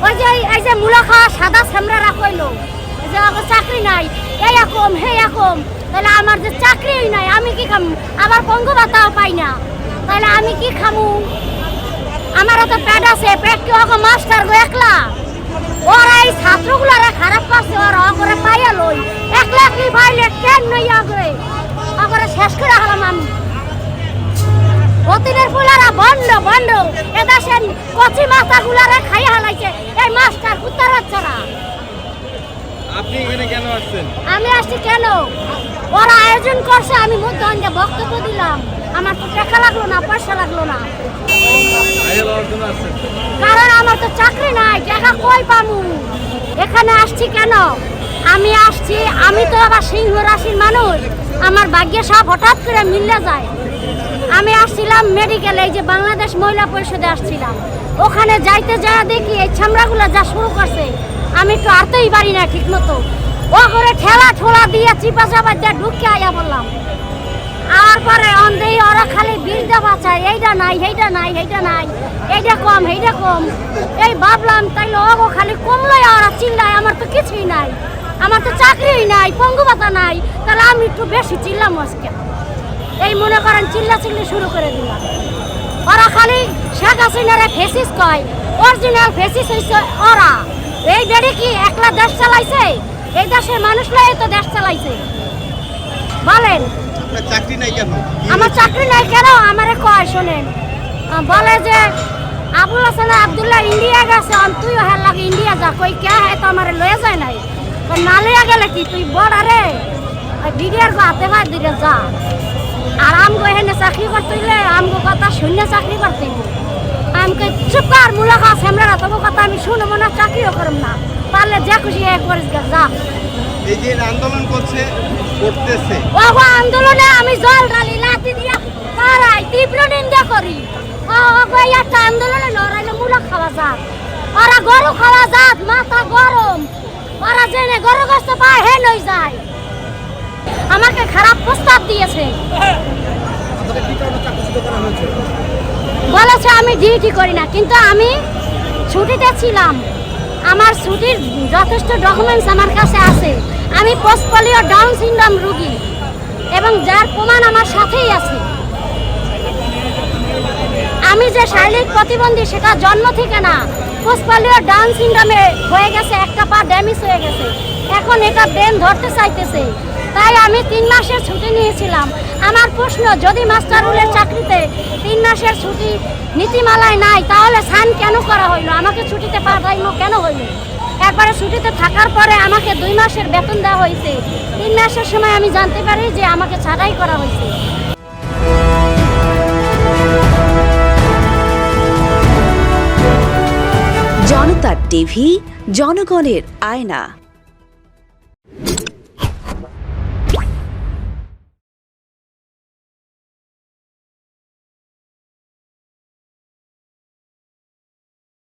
ওই যে এই যে মুলাখা সাদা সামরারা কইলো যে আমার চাকরি নাই এরকম হে এরকম, তাহলে আমার যে চাকরিই নাই আমি কি খামু? আবার পঙ্গু ভাতাও পাই না, তাহলে আমি কি খামু? আমারও তো পেট আছে, পেট কি ওকে মাস্টার গো একলা? ওরা এই ছাত্রগুলারে খারাপ পাচ্ছে, ওরা করে পাইয়া লই একলা কি পাইলে কেন নই আগে ওকে শেষ করে হলাম আমি। অতিনের ফুলারা বন্ধ বন্ধ এদেশের কচি মাথাগুলারে খাইয়া হালাইছে এই মাস্টার কুত্তার বাচ্চারা। আপনি এখানে কেন আসছেন? আমি আসছি কেন, ওরা আয়োজন করছে, আমি মধ্যে বক্তব্য দিলাম। আমার তো টাকা লাগলো না, পয়সা লাগলো না, কারণ আমার তো চাকরি নাই, টাকা কই পামু? এখানে আসছি কেন? আমি আসছি, আমি তো আবার সিংহ রাশির মানুষ, আমার ভাগ্যে সব হঠাৎ করে মিলে যায়। আমি আসছিলাম মেডিকেলে, এই যে বাংলাদেশ মহিলা পরিষদে আসছিলাম, ওখানে যাইতে যাওয়া দেখি এই ছামড়াগুলো যা শুরু করছে, আমি একটু আরতেই পারি না ঠিক মতো, ও করে ঠেলা ঠোলা দিয়ে চিপা চাপা দিয়ে ঢুকে আইয়া বললাম। আর পরে অন্ধেই ওরা খালি বিল দেওয়া চায়, এইটা নাই সেইটা নাই সেইটা নাই, এইটা কম সেইটা কম। এই ভাবলাম তাইলে ও খালি কমলাই ওরা চিল্লায়, আমার তো কিছুই নাই, আমার তো চাকরিই নাই, পঙ্গু ভাতা নাই, তাহলে আমি একটু বেশি চিল্লাম আজকে। এই মনে করেন চিল্লা চিল্লি শুরু করে দিলাম। ওরা খালি শেখ হাসিনারে ফেসিস কয়, অরিজিনাল ফেসিস হয়েছে ওরা। এই বেড়ে কি একলা দেশ চালাইছে? এই দেশের মানুষরাই তো দেশ চালাইছে। বলেন চাকরি নাই কেন? আমার চাকরি নাই কেন আমারে কয় শোনেন, বলে যে আবুল হাসান আব্দুল্লাহ ইন্ডিয়া গেছে, তুইও হ্যাঁ লাগে ইন্ডিয়া যা। কই কে হ্যাঁ তো আমার লয়ে যায় নাই, না লইয়া গেলে কি তুই বড় রে দিদিয়ার গো হাতে ভাই দিকে যা। আর আমগো এখানে চাকরি করতে হইলে আমগো কথা শূন্য চাকরি করতে হইব। আমাকে চুপ কর মুলাকা সামরা, তবু কথা আমি শুনবো না, চাকরিও করব না, পারলে যে খুশি এক করিস যা। এই যে আন্দোলন করতেছে, ও আন্দোলনে আমি জল ঢালি লাঠি দিয়া পারাই তীব্র নিন্দা করি। একটা আন্দোলনে লড়াইলে মুলা খাওয়া যাত, ওরা গরু খাওয়া যাত, মাথা গরম, ওরা জেনে গরু গোস্ত পায় হে নই যায়। আমাকে খারাপ প্রস্তাব দিয়েছে, বলেছে আমি ডিউটি করি না, কিন্তু আমি ছুটিতে ছিলাম, আমার ছুটির যথেষ্ট ডকুমেন্টস আমার কাছে আছে। আমি পোস্ট পোলিও ডাউন সিনড্রোম রোগী এবং যার প্রমাণ আমার সাথেই আছে। আমি যে শারীরিক প্রতিবন্ধী সেটা জন্ম থেকে না, পোস্ট পোলিও ডাউন সিনড্রোমে হয়ে গেছে, একটা পা ড্যামেজ হয়ে গেছে, এখন এটা ব্রেন ধরতে চাইতেছে, তাই আমি 3 মাসের ছুটি নিয়েছিলাম। আমার প্রশ্ন, যদি মাস্টারুলের চাকরিতে 3 মাসের ছুটি নীতিমালায় নাই, তাহলে সাইন কেন করা হইলো? আমাকে ছুটিতে পাঠাইলো কেন হইলো? এরপরে ছুটিতে থাকার পরে আমাকে 2 মাসের বেতন দেওয়া হয়েছে। 3 মাসের সময় আমি জানতে পারি যে আমাকে ছাঁটাই করা হয়েছে। জনতা টিভি, জনগণের আয়না।